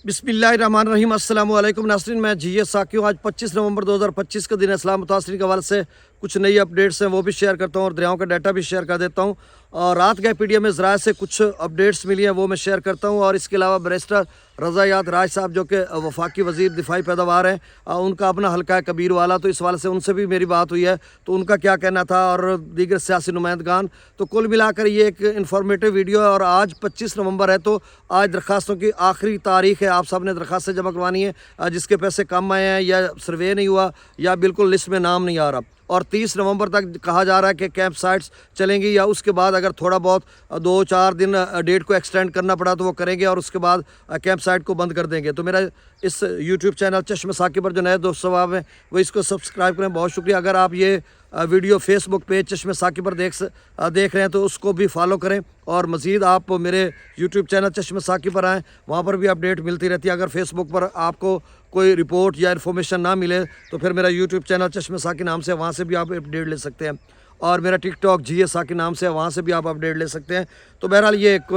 बिस्मिल्लाहिर्रहमानिर्रहीम अस्सलाम वालेकुम नाज़रीन, मैं जी साकी हूँ। आज 25 नवंबर 2025 का दिन है। इस्लाम मुतासरीन के हवाले से कुछ नई अपडेट्स हैं वो भी शेयर करता हूँ और दरियाओं का डाटा भी शेयर कर देता हूँ। और रात गए पीडीएम में ज़राए से कुछ अपडेट्स मिली हैं वो मैं शेयर करता हूँ। और इसके अलावा बैरिस्टर रज़ा याद राज साहब जो कि वफाकी वज़ीर दिफाई पैदावार हैं, उनका अपना हल्का है कबीर वाला, तो इस वाले से उनसे भी मेरी बात हुई है तो उनका क्या कहना था और दीगर सियासी नुमाइंदगान। तो कुल मिलाकर ये एक इन्फॉर्मेटिव वीडियो है। और आज 25 नवंबर है तो आज दरख्वास्तों की आखिरी तारीख है। आप सब ने दरख्वास्तें जमा करवानी है जिसके पैसे कम आए हैं या सर्वे नहीं हुआ या बिल्कुल लिस्ट में नाम नहीं आ रहा। और 30 नवंबर तक कहा जा रहा है कि कैंप साइट्स चलेंगी, या उसके बाद अगर थोड़ा बहुत 2-4 दिन डेट को एक्सटेंड करना पड़ा तो वो करेंगे और उसके बाद कैंप साइट को बंद कर देंगे। तो मेरा इस यूट्यूब चैनल चश्मे साकी पर जो नए दोस्त सवाब हैं वो इसको सब्सक्राइब करें, बहुत शुक्रिया। अगर आप ये वीडियो फेसबुक पेज चश्मे साकी पर देख रहे हैं तो उसको भी फॉलो करें। और मज़ीद आप मेरे यूट्यूब चैनल चश्मे साकी पर आएँ, वहाँ पर भी अपडेट मिलती रहती है। अगर फेसबुक पर आपको कोई रिपोर्ट या इन्फॉर्मेशन ना मिले तो फिर मेरा यूट्यूब चैनल चश्मे साकी नाम से, वहाँ से भी आप अपडेट ले सकते हैं। और मेरा टिकटॉक जी साकी नाम से है, वहाँ से भी आप अपडेट ले सकते हैं। तो बहरहाल ये एक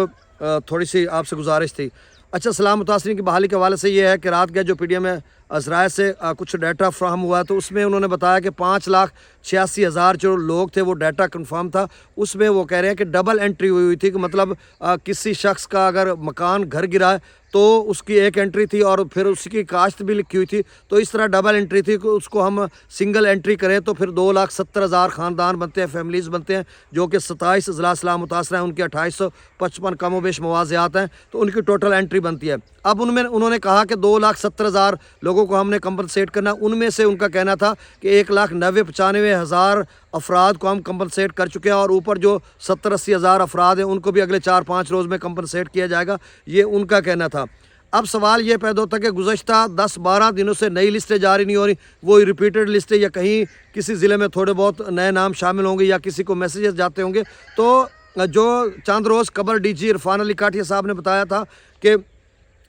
थोड़ी सी आपसे गुजारिश थी। अच्छा, सलाम मुतासरीन की बहाली के हवाले से ये है कि रात गए जो पीडीएम में ज़राए से कुछ डाटा फ्राहम हुआ तो उसमें उन्होंने बताया कि 5,86,000 जो लोग थे वो डाटा कंफर्म था। उसमें वो कह रहे हैं कि डबल एंट्री हुई थी कि मतलब किसी शख्स का अगर मकान घर गिरा है तो उसकी एक एंट्री थी और फिर उसकी काश्त भी लिखी हुई थी, तो इस तरह डबल एंट्री थी कि उसको हम सिंगल एंट्री करें तो फिर 2,70,000 ख़ानदान बनते हैं, फैमिलीज़ बनते हैं, जो कि 27 अज़ला इस्लाम मुतासर हैं, उनके 2855 कम व बेश मवाज़ियात हैं, तो उनकी टोटल एंट्री बनती है। अब उन्होंने कहा कि 2,70,000 लोगों को हमने कंपनसेट करना। उनमें से उनका कहना था कि 1,90,95,000 अफराद को हम कंपनसेट कर चुके हैं और ऊपर जो 70-80 हज़ार अफराद हैं उनको भी अगले 4-5 रोज़ में कंपनसेट किया जाएगा, ये उनका कहना था। अब सवाल ये पैदा होता है कि गुज़श्ता 10-12 दिनों से नई लिस्टें जारी नहीं हो रही, वो रिपीटेड लिस्टें या कहीं किसी ज़िले में थोड़े बहुत नए नाम शामिल होंगे या किसी को मैसेजेस जाते होंगे। तो जो चंद रोज़ कबल डीजी इरफान अली काठिया साहब ने बताया था कि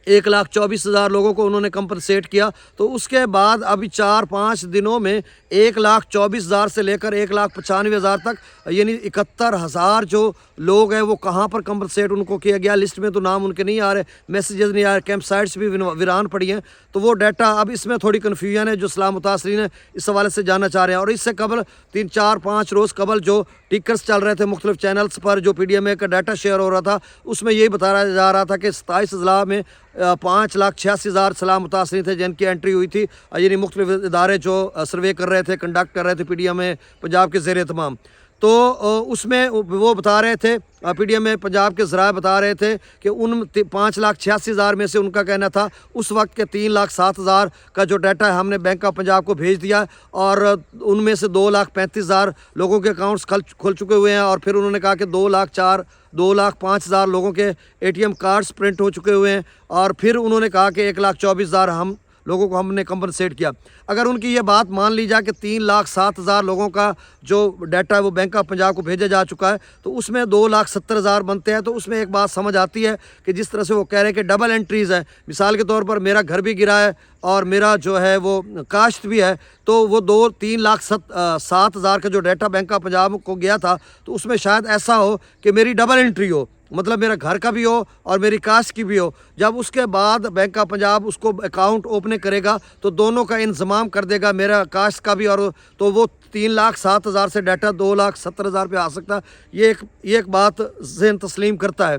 1,24,000 लोगों को उन्होंने कंपनसेट किया, तो उसके बाद अभी 4-5 दिनों में 1,24,000 से लेकर 1,95,000 तक, यानी 71,000 जो लोग हैं वो कहाँ पर कंपनसेट उनको किया गया। लिस्ट में तो नाम उनके नहीं आ रहे, मैसेजेस नहीं आ रहे, कैंप साइट्स भी वीरान पड़ी हैं। तो वो डाटा अब इसमें थोड़ी कन्फ्यूजन है जो इस्लाम मुतासरीन है इस हवाले से जानना चाह रहे हैं। और इससे कबल 3-4-5 रोज़ कबल जो टिकर्स चल रहे थे मुख्तलिफ चैनल्स पर, जो पीडीएम का डाटा शेयर हो रहा था, उसमें यही बताया जा रहा था कि 27 अज़ला में 5,86,000 सलाम मुतासरीन थे जिनकी एंट्री हुई थी, यानी मुख्तलिफ इदारे जो सर्वे कर रहे थे, कंडक्ट कर रहे थे पीडीएम में पंजाब के ज़ेर तमाम। तो उसमें वो बता रहे थे, पीडीएम में पंजाब के ज़राए बता रहे थे कि उन 5,86,000 में से उनका कहना था उस वक्त के 3,07,000 का जो डाटा है हमने बैंक ऑफ पंजाब को भेज दिया और उनमें से 2,35,000 लोगों के अकाउंट्स खुल चुके हुए हैं। और फिर उन्होंने कहा कि 2,05,000 लोगों के एटीएम कार्ड्स प्रिंट हो चुके हुए हैं। और फिर उन्होंने कहा कि 1,24,000 हम लोगों को हमने कंपनसेट किया। अगर उनकी ये बात मान ली जाए कि 3,07,000 लोगों का जो डाटा है वो बैंक ऑफ पंजाब को भेजा जा चुका है, तो उसमें 2,70,000 बनते हैं। तो उसमें एक बात समझ आती है कि जिस तरह से वो कह रहे हैं कि डबल एंट्रीज़ हैं, मिसाल के तौर पर मेरा घर भी गिरा है और मेरा जो है वो काश्त भी है, तो वो 3,07,000 का जो डाटा बैंक ऑफ पंजाब को गया था तो उसमें शायद ऐसा हो कि मेरी डबल एंट्री हो, मतलब मेरा घर का भी हो और मेरी कास्ट की भी हो। जब उसके बाद बैंक ऑफ पंजाब उसको अकाउंट ओपन करेगा तो दोनों का इंतज़ाम कर देगा, मेरा कास्ट का भी, और तो वो 3,07,000 से डाटा 2,70,000 पे आ सकता है। ये एक बात ज़हन तस्लीम करता है।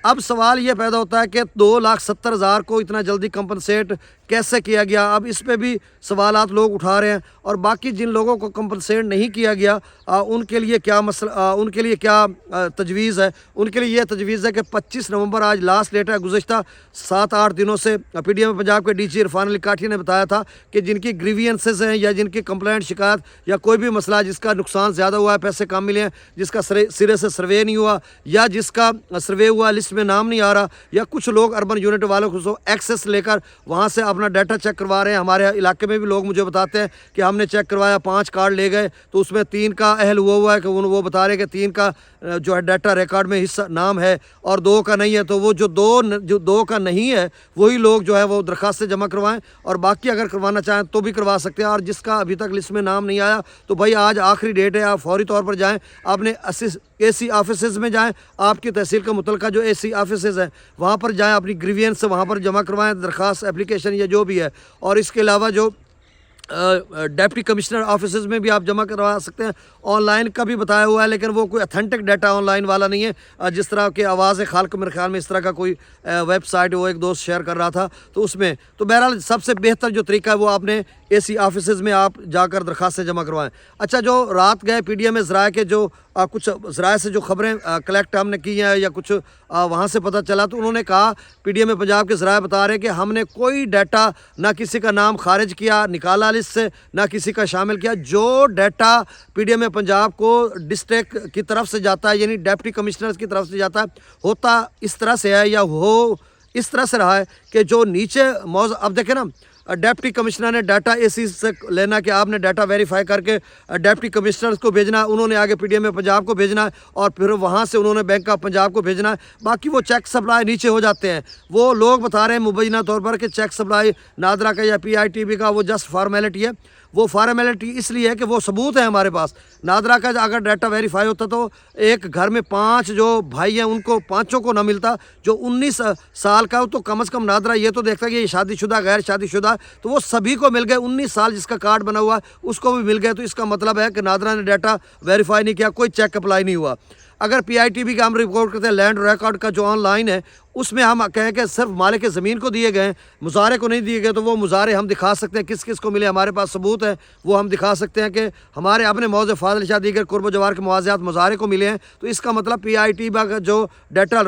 अब सवाल ये पैदा होता है कि 2,70,000 को इतना जल्दी कंपनसेट कैसे किया गया। अब इस पे भी सवालात लोग उठा रहे हैं। और बाकी जिन लोगों को कंपनसेट नहीं किया गया उनके लिए क्या मसला, उनके लिए क्या तजवीज़ है। उनके लिए ये तजवीज़ है कि 25 नवंबर आज लास्ट डेट है। गुज़श्ता 7-8 दिनों से पीडीएम पंजाब के डीजी इरफान अली काठिया ने बताया था कि जिनकी ग्रीवियंसेस हैं या जिनकी कंप्लेंट शिकायत या कोई भी मसला, जिसका नुकसान ज़्यादा हुआ है, पैसे कम मिले हैं, जिसका सिरे से सर्वे नहीं हुआ या जिसका सर्वे हुआ लिस्ट में नाम नहीं आ रहा, या कुछ लोग अर्बन यूनिट वालों को एक्सेस लेकर वहाँ से अपना डाटा चेक करवा रहे हैं। हमारे इलाके में भी लोग मुझे बताते हैं कि हमने चेक करवाया, 5 कार्ड ले गए तो उसमें 3 का अहल हुआ है कि वो बता रहे हैं कि 3 का जो है डाटा रिकॉर्ड में हिस्सा नाम है और 2 का नहीं है। तो वो जो 2 का नहीं है वही लोग जो है वो दरख्वास्तें जमा करवाएं, और बाकी अगर करवाना चाहें तो भी करवा सकते हैं। और जिसका अभी तक लिस्ट में नाम नहीं आया तो भाई आज आखिरी डेट है, आप फौरी तौर पर जाएँ। आपने AC ऑफिसेज़ में जाएं, आपकी तहसील का मुतलका जो AC ऑफिसेज़ हैं वहाँ पर जाएं, अपनी ग्रीवियंस वहाँ पर जमा करवाएं, दरख्वास्त एप्लीकेशन या जो भी है। और इसके अलावा जो डिप्टी कमिश्नर ऑफिसेज़ में भी आप जमा करवा सकते हैं। ऑनलाइन का भी बताया हुआ है, लेकिन वो कोई अथेंटिक डाटा ऑनलाइन वाला नहीं है। जिस तरह की आवाज़ खाल्क मेरे ख्याल में इस तरह का कोई वेबसाइट वो एक दोस्त शेयर कर रहा था, तो उसमें तो बहरहाल सबसे बेहतर जो तरीका है वो आपने AC ऑफिसेज़ में आप जाकर दरख्वास्तें जमा करवाएं। अच्छा, जो रात गए PDM में ज़राए के जो कुछ ज़राए से जो खबरें कलेक्ट हमने की हैं या कुछ वहाँ से पता चला, तो उन्होंने कहा PDM में पंजाब के ज़राए बता रहे हैं कि हमने कोई डाटा ना किसी का नाम खारिज किया, निकाला लिस्ट से, ना किसी का शामिल किया। जो डाटा PDM में पंजाब को डिस्ट्रिक्ट की तरफ से जाता है, यानी डिप्टी कमिश्नर की तरफ से जाता है, होता इस तरह से है या हो इस तरह से रहा है कि जो नीचे मौज अब देखें ना, डिप्टी कमिश्नर ने डाटा AC से लेना कि आपने डाटा वेरीफाई करके डिप्टी कमिश्नर को भेजना है, उन्होंने आगे PDM में पंजाब को भेजना है और फिर वहाँ से उन्होंने बैंक ऑफ पंजाब को भेजना है। बाकी वो चेक सप्लाई नीचे हो जाते हैं। वो लोग बता रहे हैं मुबैना तौर पर कि चेक सप्लाई नादरा का या PITB का वो जस्ट फॉर्मेलिटी है। वो फॉर्मेलिटी इसलिए है कि वो सबूत है हमारे पास। नादरा का अगर डाटा वेरीफाई होता तो एक घर में 5 जो भाई हैं उनको पाँचों को ना मिलता। जो 19 साल का हो तो कम से कम नादरा ये तो देखता कि ये शादीशुदा गैर शादीशुदा, तो वो सभी को मिल गए। 19 साल जिसका कार्ड बना हुआ है उसको भी मिल गए। तो इसका मतलब है कि नादरा ने डाटा वेरीफाई नहीं किया, कोई चेक अप्लाई नहीं हुआ। अगर PITB का हम रिपोर्ट करते हैं लैंड रिकॉर्ड का जो ऑनलाइन है, उसमें हम कहें कि सिर्फ मालिक ज़मीन को दिए गए, मुजारे को नहीं दिए गए, तो वो मुजारे हम दिखा सकते हैं किस किस को मिले। हमारे पास सबूत है, वो हम दिखा सकते हैं कि हमारे अपने मौज़े फाजिल शाह दीगर कुर्ब जवार के मुआवज़ात मुजारे को मिले हैं। तो इसका मतलब PITB का जो डाटा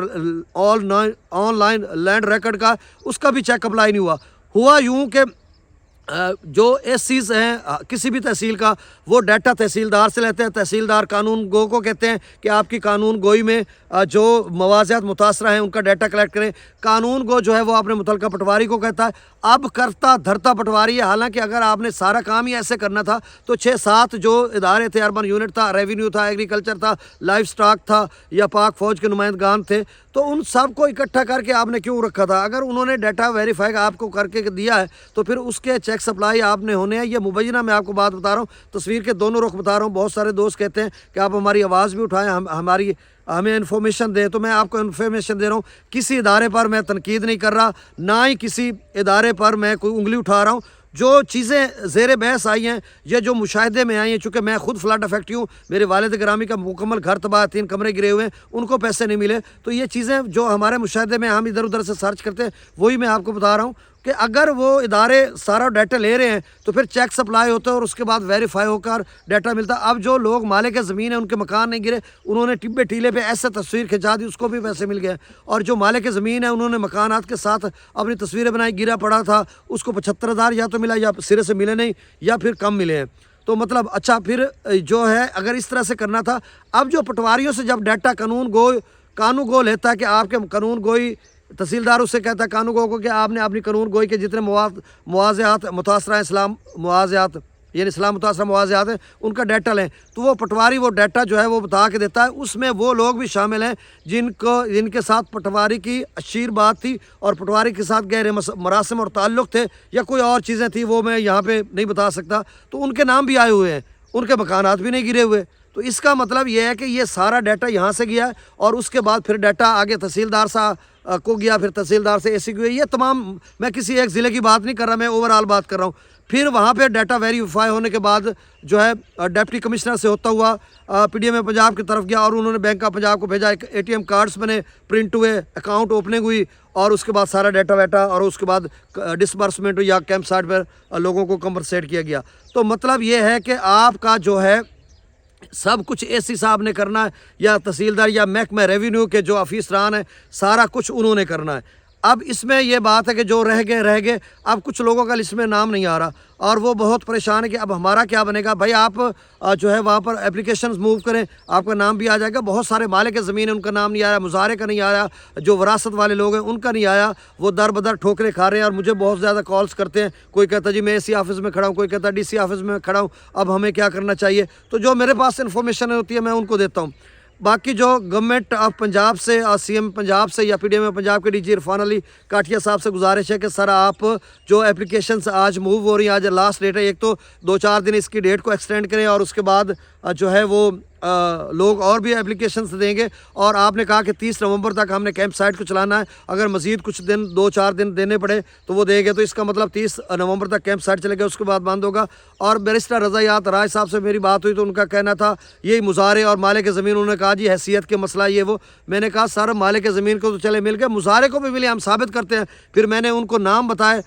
ऑनलाइन लैंड रिकॉर्ड का उसका भी चेक अप्लाई नहीं हुआ यूँ कि जो ACs हैं किसी भी तहसील का, वो डाटा तहसीलदार से लेते हैं। तहसीलदार कानून गो को कहते हैं कि आपकी कानून गोई में जो मवाज़ात मुतासरा हैं उनका डाटा कलेक्ट करें। कानून गो जो है वो अपने मुतलका पटवारी को कहता है। अब करता धरता पटवारी है। हालांकि अगर आपने सारा काम ही ऐसे करना था तो 6-7 जो इदारे थे, अर्बन यूनिट था, रेवेन्यू था, एग्रीकल्चर था, लाइफ स्टॉक था या पाक फ़ौज के नुमाइंदगान थे, तो उन सब को इकट्ठा करके आपने क्यों रखा था? अगर उन्होंने डाटा वेरीफाई आपको करके दिया है तो फिर उसके चेक सप्लाई आपने होने हैं। ये मुबैना मैं आपको बात बता रहा हूँ, तस्वीर के दोनों रुख बता रहा हूँ। बहुत सारे दोस्त कहते हैं कि आप हमारी आवाज़ भी उठाएं, हमें इन्फॉर्मेशन दें, तो मैं आपको इन्फॉर्मेशन दे रहा हूँ। किसी इदारे पर मैं तनकीद नहीं कर रहा, ना ही किसी इदारे पर मैं कोई उंगली उठा रहा हूँ। जो चीज़ें ज़ेर बहस आई हैं या जो मुशाहिदे में आई हैं, चूँकि मैं खुद फ्लड अफेक्ट हूँ, मेरे वालिद ग्रामी का मुकम्मल घर तबाह, 3 कमरे गिरे हुए हैं, उनको पैसे नहीं मिले। तो ये चीज़ें जो हमारे मुशाहिदे में हम इधर उधर से सर्च करते हैं वही मैं आपको बता रहा हूँ कि अगर वो इदारे सारा डाटा ले रहे हैं तो फिर चेक सप्लाई होता है और उसके बाद वेरीफाई होकर डाटा मिलता है। अब जो लोग मालिक ज़मीन है उनके मकान नहीं गिरे, उन्होंने टिब्बे टीले पे ऐसे तस्वीर खिंचा दी, उसको भी पैसे मिल गए। और जो मालिक ज़मीन है उन्होंने मकानात के साथ अपनी तस्वीरें बनाई, गिरा पड़ा था, उसको 75,000 या तो मिला या सिरे से मिले नहीं या फिर कम मिले हैं। तो मतलब अच्छा, फिर जो है अगर इस तरह से करना था। अब जो पटवारियों से जब डाटा कानून गो लेता है कि आपके कानून गोई, तहसीलदार उससे कहता है कानून गो को कि आपने अपनी कानून गोई के जितने मुआवज़ात मुतासरा इस्लाम मुआवज़ात यानी इस्लाम मुतासरा मुआवज़ात हैं उनका डाटा लें। तो वो पटवारी वो डाटा जो है वो बता के देता है। उसमें वो लोग भी शामिल हैं जिनके साथ पटवारी की अशीर बात थी और पटवारी के साथ गहरे मरासिम और ताल्लुक़ थे या कोई और चीज़ें थी, वो मैं यहाँ पे नहीं बता सकता। तो उनके नाम भी आए हुए हैं, उनके मकानात भी नहीं गिरे हुए। तो इसका मतलब ये है कि ये सारा डाटा यहाँ से गया है और उसके बाद फिर डाटा आगे तहसीलदार साहब को गया, फिर तहसीलदार से AC को गया। ये तमाम, मैं किसी एक ज़िले की बात नहीं कर रहा, मैं ओवरऑल बात कर रहा हूँ। फिर वहाँ पे डाटा वेरीफाई होने के बाद जो है डिप्टी कमिश्नर से होता हुआ PDM में पंजाब की तरफ गया और उन्होंने बैंक ऑफ पंजाब को भेजा। एक ATM कार्ड्स बने, प्रिंट हुए, अकाउंट ओपनिंग हुई और उसके बाद सारा डाटा वेटा और उसके बाद डिसबर्समेंट या कैंप साइट पर लोगों को कंपनसेट किया गया। तो मतलब ये है कि आपका जो है सब कुछ AC साहब ने करना है या तहसीलदार या महकमा रेवेन्यू के जो अफीसरान हैं, सारा कुछ उन्होंने करना है। अब इसमें यह बात है कि जो रह गए। अब कुछ लोगों का लिस्ट में नाम नहीं आ रहा और वो बहुत परेशान है कि अब हमारा क्या बनेगा। भाई आप जो है वहाँ पर एप्लीकेशंस मूव करें, आपका नाम भी आ जाएगा। बहुत सारे मालिक ज़मीन है उनका नाम नहीं आया, मुजारे का नहीं आया, जो वरासत वाले लोग हैं उनका नहीं आया, वो दर बदर ठोकरे खा रहे हैं। और मुझे बहुत ज़्यादा कॉल्स करते हैं, कोई कहता जी मैं AC ऑफिस में खड़ा हूँ, कोई कहता DC ऑफिस में खड़ा हूँ, अब हमें क्या करना चाहिए। तो जो मेरे पास इन्फॉर्मेशन होती है मैं उनको देता हूँ। बाकी जो गवर्नमेंट ऑफ पंजाब से और CM पंजाब से या PDM पंजाब के DG इरफान अली काठिया साहब से गुजारिश है कि सर आप जो एप्लीकेशंस आज मूव हो रही हैं, आज लास्ट डेट है, एक तो 2-4 दिन इसकी डेट को एक्सटेंड करें और उसके बाद जो है वो लोग और भी एप्लीकेशंस देंगे। और आपने कहा कि 30 नवंबर तक हमने कैंप साइट को चलाना है, अगर मज़ीद कुछ दिन 2-4 दिन देने पड़े तो वो देंगे, तो इसका मतलब 30 नवंबर तक कैंप साइट चलेगा, उसके बाद बंद होगा। और बैरिस्टर रज़ायात राय साहब से मेरी बात हुई तो उनका कहना था यही मुजाहरे और मालिक ज़मीन, उन्होंने कहा जी हैसियत के मसला ये वो। मैंने कहा सर मालिक ज़मीन को तो चले मिल गए, मुजाहरे को भी मिले, हम साबित करते हैं। फिर मैंने उनको नाम बताए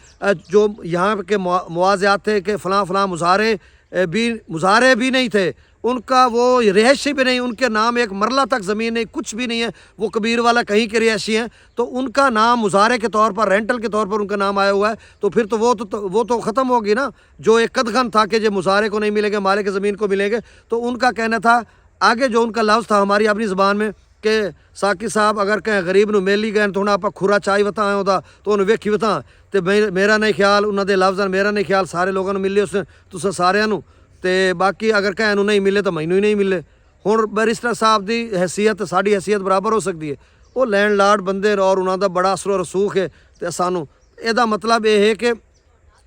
जो यहाँ के मुआवज़ात थे कि फ़लाँ फ़लाँ मुजाहरे भी नहीं थे, उनका वो रिहायशी भी नहीं, उनके नाम एक मरला तक ज़मीन नहीं, कुछ भी नहीं है, वो कबीर वाला कहीं के रिहायशी हैं, तो उनका नाम मुजाहरे के तौर पर, रेंटल के तौर पर उनका नाम आया हुआ है। तो फिर तो वो तो ख़त्म होगी ना, जो एक कदगन था कि जो मुजाहरे को नहीं मिलेंगे मालिक ज़मीन को मिलेंगे। तो उनका कहना था आगे जो उनका लफ्ज़ था हमारी अपनी ज़बान में कि साकी साहब अगर कहें गरीब नूं मिल ही गए तो आप खुरा चाई वता आए होता तो उन्हें वेखी वता, तो मेरा नहीं ख्याल उन्होंने लफ्ज़ मेरा नहीं ख्याल सारे लोगों ने मिले उसने तुसें सारिਆਂ ਨੂੰ, ਤੇ ਬਾਕੀ ਅਗਰ ਕਹਿਣ ਨੂੰ ਨਹੀਂ ਮਿਲੇ ਤਾਂ ਮੈਨੂੰ ਹੀ ਨਹੀਂ ਮਿਲੇ। ਹੁਣ ਬੈਰਿਸਟਰ ਸਾਹਿਬ ਦੀ ਹੈਸੀਅਤ ਸਾਡੀ ਹੈਸੀਅਤ ਬਰਾਬਰ ਹੋ ਸਕਦੀ ਹੈ, ਉਹ ਲੈਂਡਲਾਰਡ ਬੰਦੇ ਔਰ ਉਹਨਾਂ ਦਾ ਬੜਾ ਅਸਰ ਰਸੂਖ ਹੈ। ਤੇ ਸਾਨੂੰ ਇਹਦਾ ਮਤਲਬ ਇਹ ਹੈ ਕਿ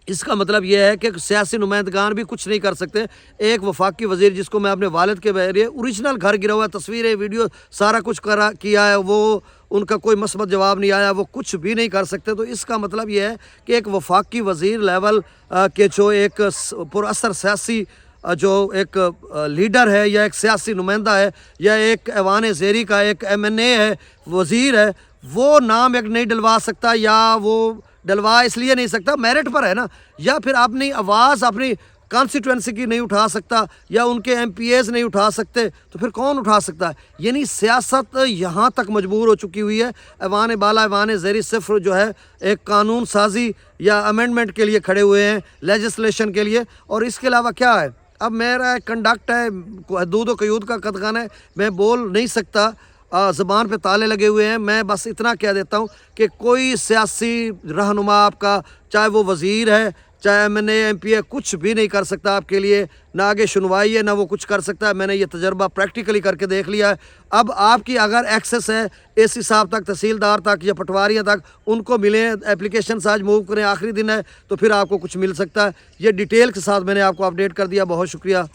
इसका मतलब यह है कि सियासी नुमाइंदगान भी कुछ नहीं कर सकते। एक वफाकी वज़ीर जिसको मैं अपने वालिद के बहरिए ओरिजिनल घर गिरा हुआ है, तस्वीरें वीडियो सारा कुछ किया है, वो उनका कोई मस्बत जवाब नहीं आया, वो कुछ भी नहीं कर सकते। तो इसका मतलब यह है कि एक वफाकी वज़ीर लेवल के जो एक पुरअसर सियासी जो एक लीडर है या एक सियासी नुमाइंदा है या एक ऐवान ज़ेरी का एक MNA है, वज़ीर है, वो नाम एक नहीं डलवा सकता, या वो डलवा इसलिए नहीं सकता मेरिट पर है ना, या फिर अपनी आवाज़ अपनी कॉन्स्टिट्यूंसी की नहीं उठा सकता, या उनके MPAs नहीं उठा सकते, तो फिर कौन उठा सकता है। यानी सियासत यहाँ तक मजबूर हो चुकी हुई है। ऐवान बाला ऐवान ज़ेरी सिर्फ जो है एक कानून साजी या अमेंडमेंट के लिए खड़े हुए हैं, लेजिस्लेशन के लिए, और इसके अलावा क्या है। अब मेरा कंडक्ट है, हदूद व क़यूद का कदगन है, मैं बोल नहीं सकता, ज़बान पे ताले लगे हुए हैं। मैं बस इतना कह देता हूँ कि कोई सियासी रहनुमा आपका, चाहे वो वज़ीर है, चाहे MNA MPA, कुछ भी नहीं कर सकता आपके लिए, ना आगे सुनवाई है ना वो कुछ कर सकता है। मैंने ये तजर्बा प्रैक्टिकली करके देख लिया है। अब आपकी अगर एक्सेस है AC साहब तक, तहसीलदार तक या पटवारियों तक, उनको मिले, एप्लीकेशन आज मूव करें, आखिरी दिन है तो फिर आपको कुछ मिल सकता है। ये डिटेल के साथ मैंने आपको अपडेट कर दिया। बहुत शुक्रिया।